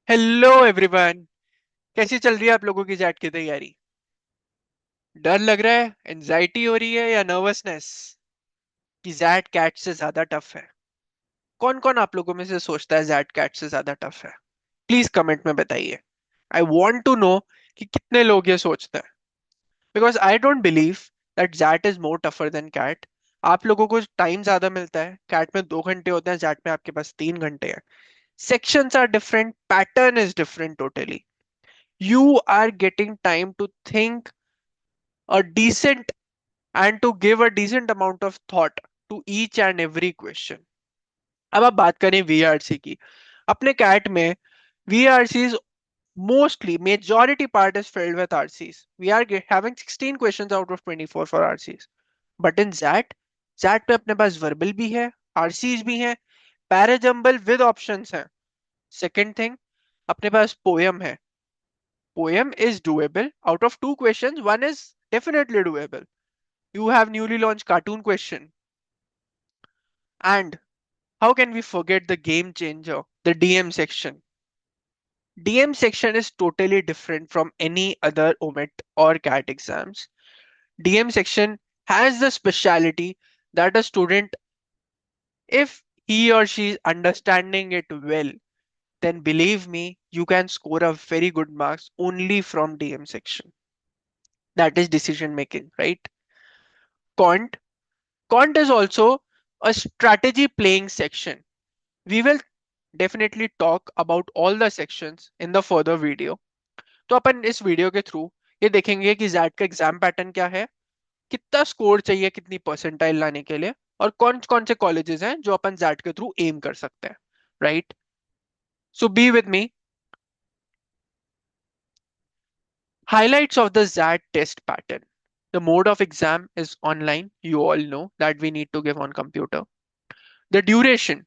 Hello everyone. कैसी चल रही है आप लोगों की जैट की तैयारी? डर लग रहा है, एंजाइटी हो रही है या नर्वसनेस कि जैट कैट से ज्यादा टफ है? कौन कौन आप लोगों में से सोचता है जैट कैट से ज्यादा टफ है? प्लीज कमेंट में बताइए। आई वॉन्ट टू नो कि कितने लोग ये सोचते हैं, because I don't believe that XAT is more tougher than CAT. आप लोगों को टाइम ज्यादा मिलता है, कैट में 2 घंटे होते हैं, जैट में आपके पास 3 घंटे हैं। Sections are different, pattern is different totally. You are getting time to think a decent and to give a decent amount of thought to each and every question. अब आप बात करें वीआरसी की। अपने कैट में VRC mostly majority part is filled with RCs. We are having 16 questions out of 24 for RCs. But in ZAT पे अपने पास verbal भी है, RCs भी हैं, parajumble with options हैं. Second thing, अपने पास poem है. Poem is doable. Out of two questions, one is definitely doable. You have newly launched cartoon question. And how can we forget the game changer, the DM section? DM section is totally different from any other OMET or CAT exams. DM section has the speciality that a student, if he or she is understanding it well, then believe me, you can score a very good marks only from DM section. That is decision making, right? Quant Quant is also a strategy playing section. We will definitely talk about all the sections in the further video. तो अपन इस video के through ये देखेंगे कि jet का exam pattern क्या है, कितना स्कोर चाहिए कितनी परसेंटाइल लाने के लिए, और कौन कौन से कॉलेजेस हैं जो अपन जैट के थ्रू एम कर सकते हैं, right? So be with me. Highlights of the ZAT test pattern. The mode of exam is online. You all know that we need to give on computer. The duration,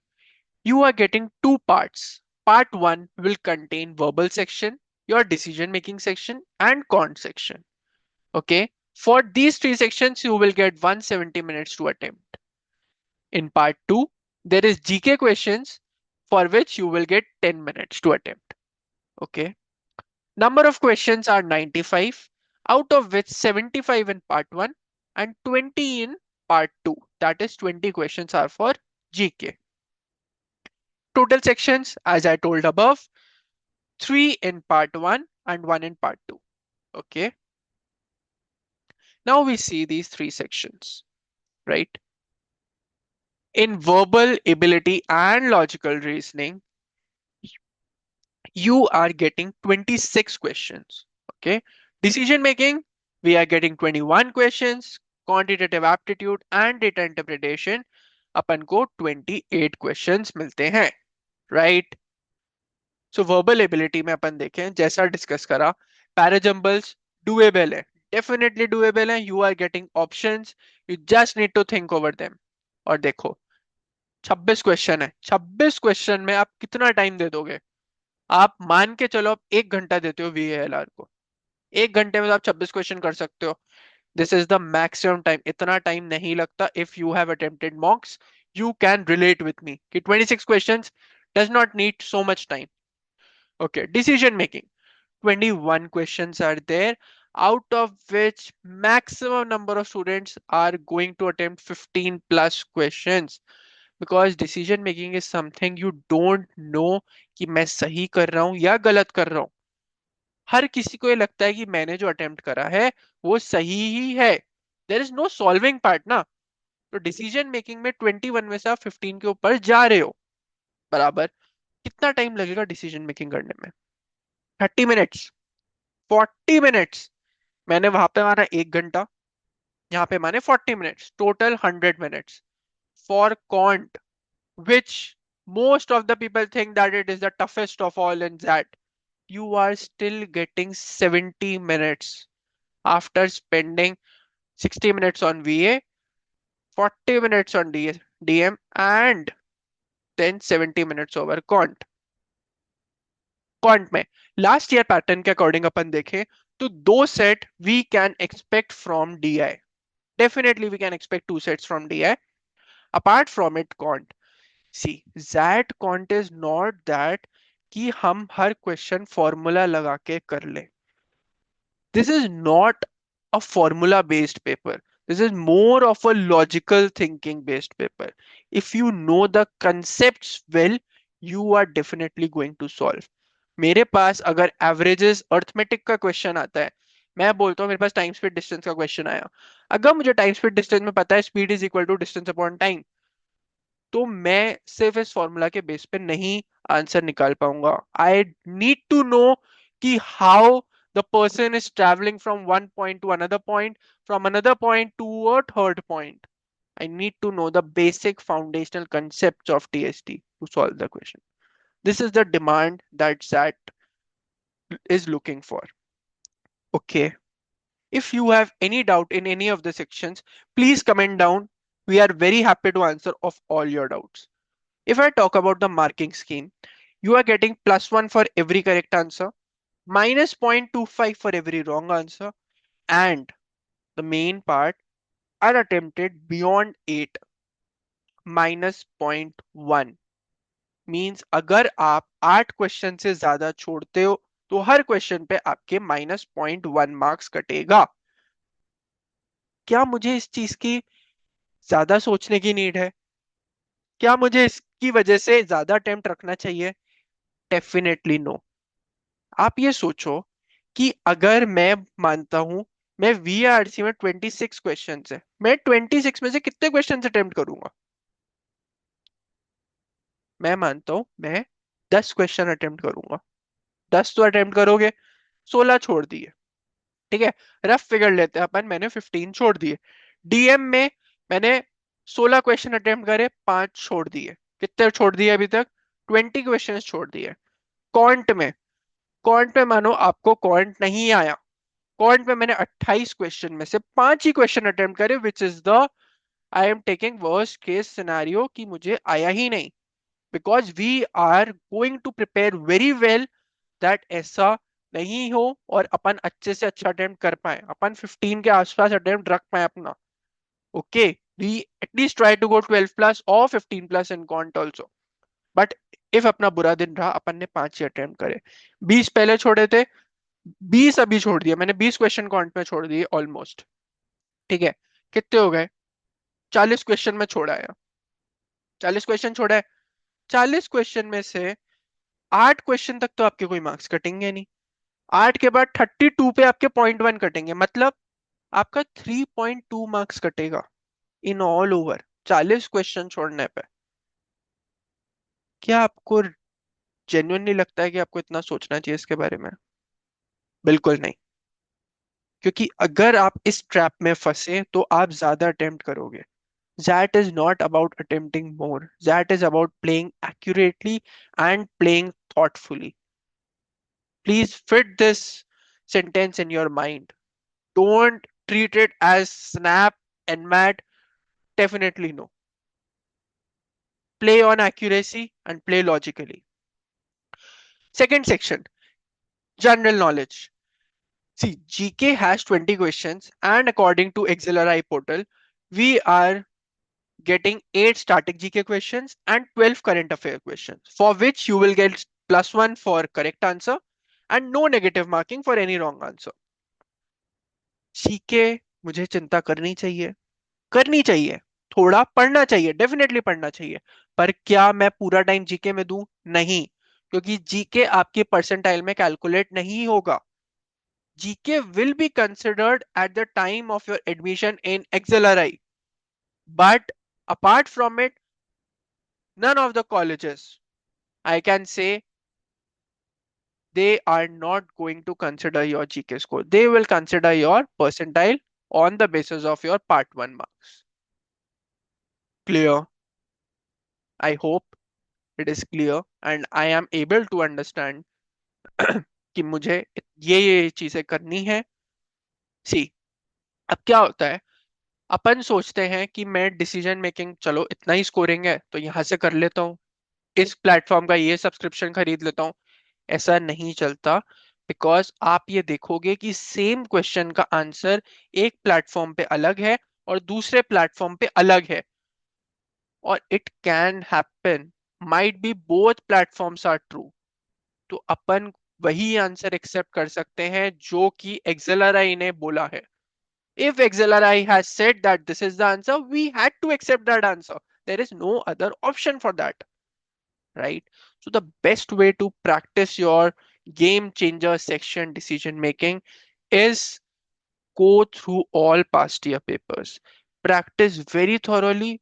you are getting two parts. Part 1 will contain verbal section, your decision making section, and cont section. Okay. For these three sections, you will get 170 minutes to attempt. In part 2, there is GK questions for which you will get 10 minutes to attempt. Okay. Number of questions are 95, out of which 75 in part 1 and 20 in part 2. That is 20 questions are for GK. Total sections, as I told above, 3 in part 1 and 1 in part 2. Okay. Now we see these three sections, right? In verbal ability and logical reasoning, you are getting 26 questions. Okay. Decision making, we are getting 21 questions. Quantitative aptitude and data interpretation, अपन को 28 questions मिलते हैं, right? सो verbal ability में अपन देखें, जैसा discuss करा, parajumbles doable है, definitely doable है. You are getting options, you just need to think over them. और देखो, 26 क्वेश्चन है, 26 क्वेश्चन में आप कितना टाइम दे दोगे? आप मान के चलो आप 1 घंटा देते हो वीएएलआर को, 1 घंटे में तो आप 26 क्वेश्चन कर सकते हो. This is the maximum time. इतना टाइम नहीं लगता. If you have attempted मॉक्स, you can relate with me कि 26 questions does not need so much time. Okay, decision making. 21 questions are there, out of which maximum number of students are going to attempt 15 plus questions, because decision making is something you don't know कि मैं सही कर रहा हूं या गलत कर रहा हूं. हर किसी को ये लगता है कि मैंने जो अटेम्प्ट करा है वो सही ही है. There is no solving part ना. तो डिसीजन मेकिंग में 21 में से आप 15 के ऊपर जा रहे हो, बराबर. कितना टाइम लगेगा डिसीजन मेकिंग करने में? 30 मिनट्स, 40 मिनट्स. मैंने वहां पे माना 1 घंटा, यहाँ पे माने 40 minutes, total 100 minutes for can't, which most of the people think that it is the toughest of all. In that, you are still getting 70 minutes after spending 60 minutes on VA, 40 minutes on DM, and then 70 minutes over quant. Quant में last year pattern के according अपन देखें तो दो set we can expect from DI. Definitely we can expect two sets from DI. Apart from it, quant. See, that quant is not that कि हम हर question formula लगा के कर ले। This is not a formula based paper. This is more of a logical thinking based paper. If you know the concepts well, you are definitely going to solve. मेरे पास अगर averages arithmetic का question आता है, मैं बोलता हूँ मेरे पास टाइम स्पीड डिस्टेंस का क्वेश्चन आया, अगर मुझे टाइम स्पीड डिस्टेंस में पता है speed is equal to distance upon time, तो मैं सिर्फ इस फॉर्मूला के बेस पे नहीं आंसर निकाल पाऊंगा। आई नीड टू नो कि how the person is travelling from one point to another point, from another point to a third point. I need to know the basic foundational concepts of TST to solve the question. This is the demand that SAT is looking for. Okay. If you have any doubt in any of the sections, please comment down. We are very happy to answer of all your doubts. If I talk about the marking scheme, you are getting +1 for every correct answer, minus 0.25 for every wrong answer, and the main part are attempted beyond 8, minus 0.1 means अगर आप 8 question से ज्यादा छोड़ते हो तो हर question पे आपके -0.1 marks कटेगा। क्या मुझे इस चीज की ज्यादा सोचने की नीड है? क्या मुझे इसकी वजह से ज्यादा अटेम्प्ट रखना चाहिए? Definitely no. आप ये सोचो कि अगर मैं मानता हूं मैं वीआरसी में 26 क्वेश्चन है, मैं 26 में से कितने क्वेश्चन अटेम्प्ट करूंगा? मैं मानता हूं मैं 10 क्वेश्चन अटेम्प्ट करूंगा। 10 तो अटेम्प्ट करोगे, 16 छोड़ दिए। ठीक है, रफ फिगर लेते हैं अपन, मैंने 15 छोड़ दिए। डीएम में मैंने 16 क्वेश्चन अटेम्प्ट करे, 5 छोड़ दिए। कितने छोड़ दिए अभी तक? 20 क्वेश्चन छोड़ दिए। कॉन्ट में, कॉन्ट में मानो आपको कॉन्ट नहीं आया, कॉन्ट में मैंने 28 क्वेश्चन में से 5 ही क्वेश्चन अटेम्प्ट करे, which is the I am taking worst case scenario कि मुझे आया ही नहीं। Because we are going to prepare very well that ऐसा नहीं हो और अपन अच्छे से अच्छा अटेम्प्ट कर पाए, अपन 15 के आसपास अटेम्प्ट रख पाए अपना। Okay, we at least try to go 12 plus और 15 plus in quant also. But if अपना बुरा दिन रहा, अपन ने 5 ही अटेम्प्ट करे, 20 पहले छोड़े थे, 20 अभी छोड़ दिया मैंने, 20 क्वेश्चन कॉन्ट में छोड़ दिए ऑलमोस्ट। ठीक है, कितने हो गए? 40 क्वेश्चन में छोड़ा है, 40 क्वेश्चन छोड़ा है। 40 क्वेश्चन में से 8 क्वेश्चन तक तो आपके कोई मार्क्स कटेंगे नहीं। 8 के बाद 32 पे आपके 0.1 कटेंगे, मतलब आपका 3.2 मार्क्स कटेगा इन ऑल ओवर 40 क्वेश्चन छोड़ने पे। क्या आपको जेन्युइनली लगता है कि आपको इतना सोचना चाहिए इसके बारे में? बिल्कुल नहीं। क्योंकि अगर आप इस ट्रैप में फंसे तो आप ज्यादा अटेम्प्ट करोगे। That is not about attempting more. That is about playing accurately and playing thoughtfully. Please fit this sentence in your mind. Don't treat it as snap and mad. Definitely no. Play on accuracy and play logically. Second section, general knowledge. See, GK has 20 questions, and according to Accelerate portal, we are getting 8 static GK questions and 12 current affair questions, for which you will get +1 for correct answer and no negative marking for any wrong answer. GK मुझे चिंता करनी चाहिए, करनी चाहिए, थोड़ा पढ़ना चाहिए, definitely पढ़ना चाहिए, पर क्या मैं पूरा टाइम जीके में दूं? नहीं, क्योंकि जीके आपके परसेंटाइल में कैलकुलेट नहीं होगा। GK will be considered at the time of your admission in XLRI, but apart from it, none of the colleges, I can say, they are not going to consider your GK score. They will consider your percentile on the basis of your part 1 marks. Clear? I hope it is clear and I am able to understand कि मुझे ये चीजें करनी है। सी, अब क्या होता है, अपन सोचते हैं कि मैं डिसीजन मेकिंग, चलो इतना ही स्कोरिंग है तो यहां से कर लेता हूँ, इस प्लेटफॉर्म का ये सब्सक्रिप्शन खरीद लेता हूँ। ऐसा नहीं चलता, बिकॉज आप ये देखोगे कि सेम क्वेश्चन का आंसर एक प्लेटफॉर्म पे अलग है और दूसरे प्लेटफॉर्म पे अलग है, और it can happen, might be both platforms are true. तो अपन वही आंसर एक्सेप्ट कर सकते हैं जो कि एक्सेलराई ने बोला है. If XLRI has said that this is the answer, we had to accept that answer. There is no other option for that, right? So the best way to practice your game changer section decision making is go through all past year papers. Practice very thoroughly,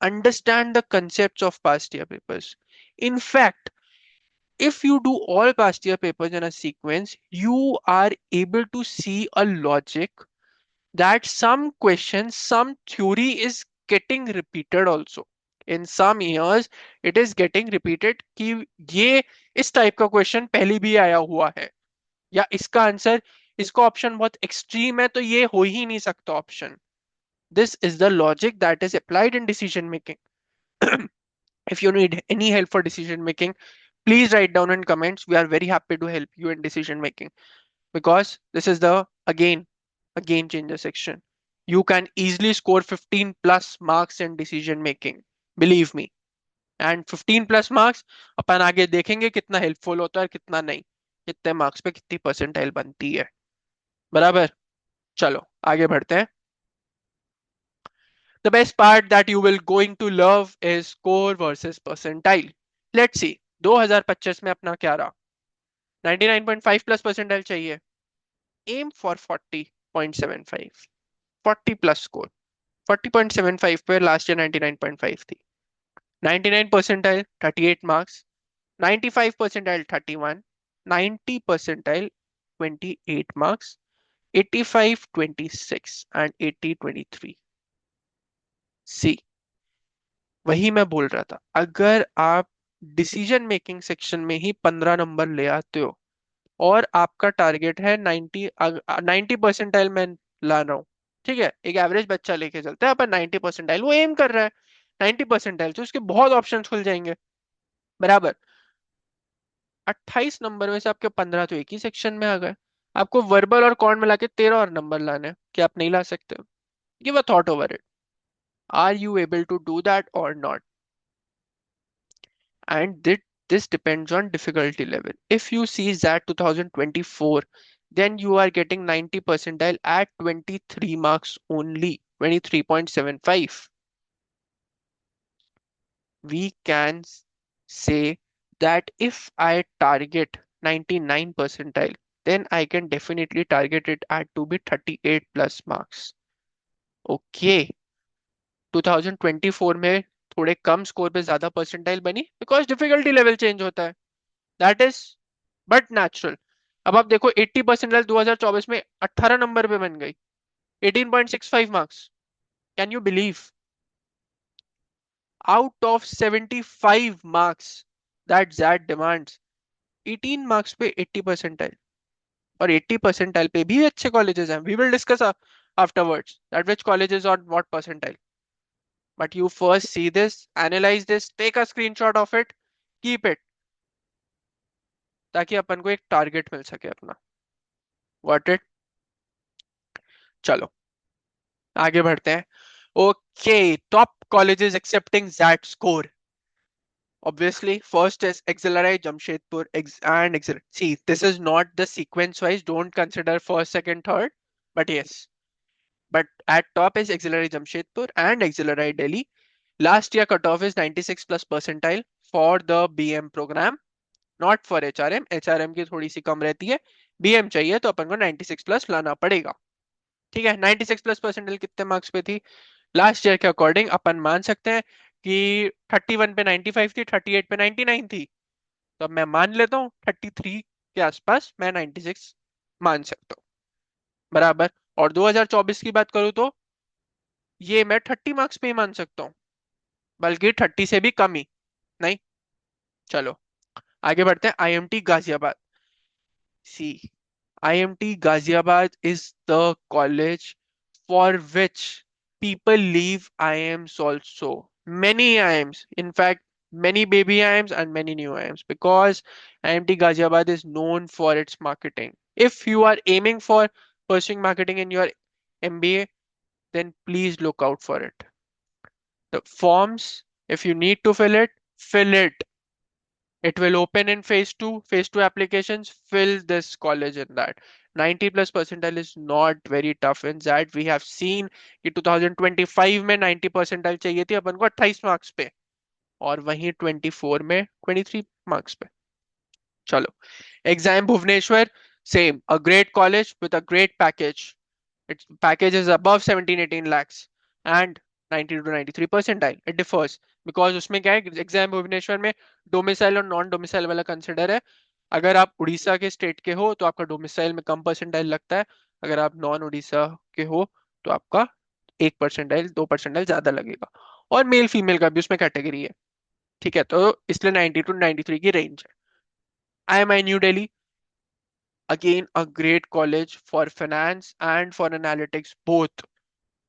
understand the concepts of past year papers. In fact, if you do all past year papers in a sequence, you are able to see a logic that some questions, some theory is getting repeated also. In some years, it is getting repeated कि ये इस type का question पहले भी आया हुआ है, या इसका आंसर, इसका ऑप्शन बहुत एक्सट्रीम है तो ये हो ही नहीं सकता option. This is the logic that is applied in decision making. If you need any help for decision making, please write down in comments. We are very happy to help you in decision making, because this is the again a game changer section. You can easily score 15 plus marks in decision making, believe me. And 15 plus marks अपन आगे देखेंगे कितना helpful होता है और कितना नहीं, कितने marks पे कितनी परसेंटाइल बनती है. बराबर. चलो आगे बढ़ते हैं. The best part that you will going to love is score versus percentile. Let's see 2025 में अपना क्या रहा. 99.5 प्लस परसेंटाइल चाहिए. Aim for 40.75, 40 plus score. 40.75 पे लास्ट ईयर 99.5 थी. 99 percentile 38 marks, 95 percentile 31, 90 percentile 28 marks, 85 26 and 80 23. सी, वही मैं बोल रहा था, अगर आप डिसीजन मेकिंग सेक्शन में ही 15 नंबर ले आते हो और आपका टारगेट है 90 परसेंटाइल में ला रहा हूँ, ठीक है, एक एवरेज बच्चा लेके चलते हैं अपन 90 परसेंटाइल, वो एम कर रहा है 90 परसेंटाइल, तो उसके बहुत ऑप्शंस खुल जाएंगे. बराबर. 28 नंबर में से आपके 15 तो एक ही सेक्शन में आ गए. आपको वर्बल और कॉर्न मिला के 13 और नंबर लाने हैं. क्या आप नहीं ला सकते? Give a thought over it. Are you able to do that और नॉट? And this depends on difficulty level. If you see that 2024, then you are getting 90 percentile at 23 marks only, 23.75. We can say that if I target 99 percentile, then I can definitely target it at to be 38 plus marks. Okay. 2024 में थोड़े कम score पे ज्यादा percentile बनी because difficulty level change होता है. That is but natural. अब आप देखो 80 परसेंटाइल 2024 में 18 नंबर पे बन गई, 18.65 marks. Can you believe? Out of 75 marks that that demands, 18 marks पे 80 परसेंटाइल. और 80 परसेंटाइल पे भी अच्छे कॉलेजेस हैं. We will discuss afterwards that which colleges or what percentile. But you first see this, analyze this, take a screenshot of it, keep it, ताकि अपन को एक target मिल सके अपना. Got it? चलो आगे बढ़ते हैं. Okay, top colleges accepting that score. Obviously, first is Exeleri, Jamshedpur, and Exeleri. See, this is not the sequence wise. Don't consider first, second, third. But yes, but at top is Exeleri, Jamshedpur, and Exeleri, Delhi. Last year cutoff is 96 plus percentile for the BM program, not for HRM. HRM की थोड़ी सी कम रहती है. BM चाहिए तो अपन को 96 plus लाना पड़ेगा. ठीक है. 96 प्लस परसेंटाइल कितने मार्क्स पे थी? लास्ट ईयर के अकॉर्डिंग अपन मान सकते हैं कि 31 पे 95 थी, 38 पे 99 थी. तो अब मैं मान लेता हूँ 33 के आसपास मैं 96 मान सकता हूँ. बराबर. और 2024 की बात करूँ तो ये मैं 30 मार्क्स पे ही मान सकता हूँ, बल्कि 30 से भी कम ही नहीं. चलो आगे बढ़ते हैं. IMT Ghaziabad. See, IMT Ghaziabad is the college for which people leave IIMs also. Many IIMs, in fact, many baby IIMs and many new IIMs, because IMT Ghaziabad is known for its marketing. If you are aiming for pursuing marketing in your MBA, then please look out for it. The forms, if you need to fill it, fill it. It will open in phase 2. Phase 2 applications fill this college in that. 90 plus percentile is not very tough in that. We have seen कि 2025 में 90 percentile चाहिए थी अपन को 28 marks पे, और वहीं 24 में 23 marks पे. चलो, exam Bhubaneswar, same, a great college with a great package. Its package is above 17-18 lakhs and 90 to 93 percentile. It differs because उसमें क्या है, एग्जाम भुवनेश्वर में डोमिसाइल और नॉन डोमिसाइल वाला कंसिडर है. अगर आप उड़ीसा के स्टेट के हो तो आपका डोमिसाइल में कम परसेंटाइल लगता है. अगर आप नॉन उड़ीसा के हो तो आपका 1 परसेंटाइल 2 परसेंटाइल ज्यादा लगेगा. और मेल फीमेल का भी उसमें कैटेगरी है. ठीक है, तो इसलिए 90 टू 93 की रेंज है. IMI new Delhi, again a great college for finance and for analytics both.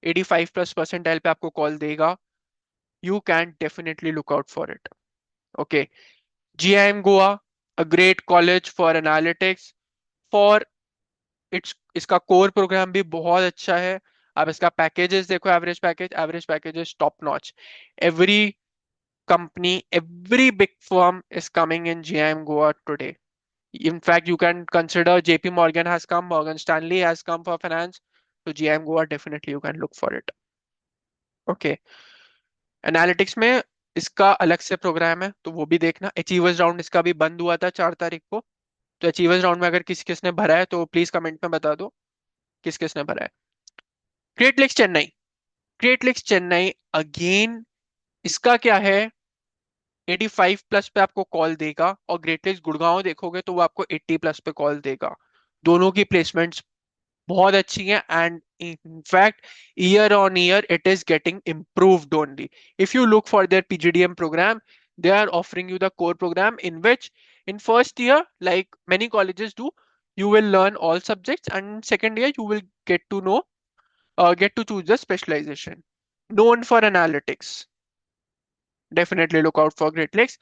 85 plus percentile पे आपको कॉल देगा. You can definitely look out for it. Okay. GIM Goa, a great college for analytics. For its इसका core programme भी बहुत अच्छा है. आप इसका पैकेजेस देखो, average package is top notch. Every company, every big firm is coming in GIM Goa today. In fact, you can consider JP Morgan has come, Morgan Stanley has come for finance. So GIM Goa, definitely you can look for it. Okay. Analytics में इसका अलग से programme है तो वो भी देखना. Achievers round इसका भी बंद हुआ था 4 तारीख को. तो अचीवर्स राउंड में अगर किस किसने भरा है तो प्लीज कमेंट में बता दो किस किसने भरा है. Great Lakes Chennai, Great Lakes Chennai again, इसका क्या है, 85 प्लस पे आपको कॉल देगा. और ग्रेट लेक्स गुड़गांव देखोगे तो वो आपको 80 प्लस पे कॉल देगा. दोनों की प्लेसमेंट्स बहुत अच्छी है. And in fact year on year it is getting improved only. If you look for their PGDM program, they are offering you the core program in which in first year, like many colleges do, you will learn all subjects, and second year you will get to know, get to choose the specialization. Known for analytics, definitely look out for Great Lakes.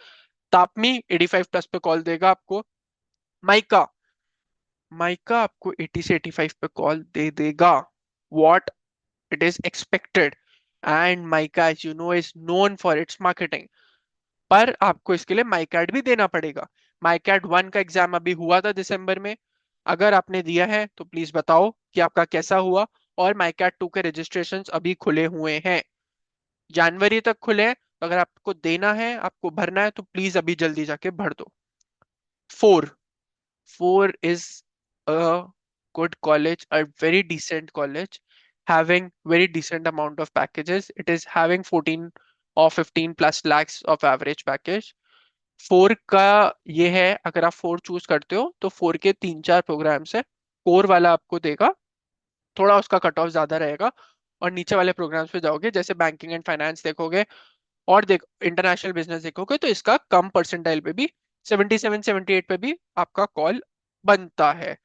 तापमी 85 plus पे call देगा आपको. Mica, mica आपको 80 से 85 पे call दे देगा. What it is expected. And Mica, as you know, is known for its marketing. पर आपको इसके लिए माइकैट भी देना पड़ेगा. माइकैट 1 का एग्जाम अभी हुआ था दिसंबर में. अगर आपने दिया है तो प्लीज बताओ कि आपका कैसा हुआ. और माइकैट 2 के रजिस्ट्रेशंस अभी खुले हुए हैं, जनवरी तक खुले हैं. तो अगर आपको देना है, आपको भरना है, तो प्लीज अभी जल्दी जाके भर दो. 4, 4 is a good college, a very decent college, having very decent amount of packages. It is having 14 or 15 plus lakhs of average package. 4 का ये है, अगर आप 4 चूज करते हो तो 4 के 3-4 प्रोग्राम्स है. कोर वाला आपको देगा, थोड़ा उसका कट ऑफ ज्यादा रहेगा. और नीचे वाले प्रोग्राम्स पे जाओगे जैसे बैंकिंग एंड फाइनेंस देखोगे, और देख इंटरनेशनल बिजनेस देखोगे तो इसका कम परसेंटाइल पे भी 77-78 पे भी आपका कॉल बनता है.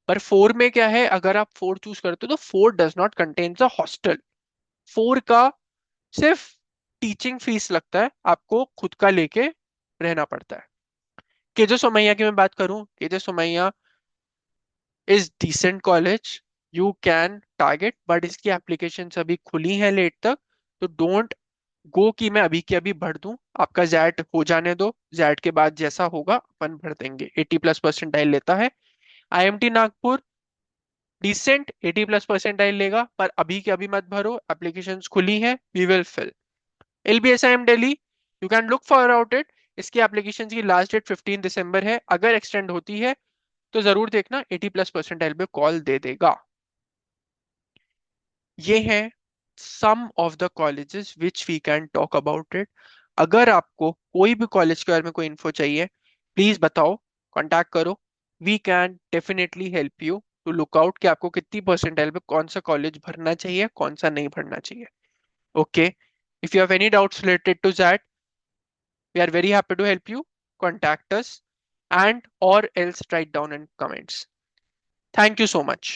पर 4 में क्या है, अगर आप 4 चूज करते हो तो 4 does not contain the hostel. 4 का सिर्फ टीचिंग फीस लगता है, आपको खुद का लेके रहना पड़ता है. केजे सोमैया की मैं बात करूं, KJ Somaiya is decent college, you can target. But इसकी एप्लीकेशन अभी खुली है लेट तक, तो डोंट गो कि मैं अभी के अभी भर दूं. आपका जैट हो जाने दो, जैट के बाद जैसा होगा अपन भर देंगे. 80 प्लस परसेंटाइल लेता है. IMT Nagpur decent 80 plus percentile लेगा, पर अभी के अभी मत भरो, एप्लीकेशंस खुली हैं, we will fill. LBSIM Delhi, you can look for out it. इसकी एप्लीकेशन की लास्ट डेट 15 दिसंबर है. अगर एक्सटेंड होती है तो जरूर देखना, 80 प्लस परसेंटाइल पे कॉल दे देगा. ये है some of the colleges which we can talk about it. अगर आपको कोई भी कॉलेज के बारे में कोई इन्फो चाहिए, प्लीज बताओ, कांटेक्ट करो. We can definitely help you to look out कि आपको कितनी परसेंटाइल पे कौन सा कॉलेज भरना चाहिए, कौन सा नहीं भरना चाहिए. Okay. If you have any doubts related to that, we are very happy to help you. Contact us and or else write down in comments. Thank you so much.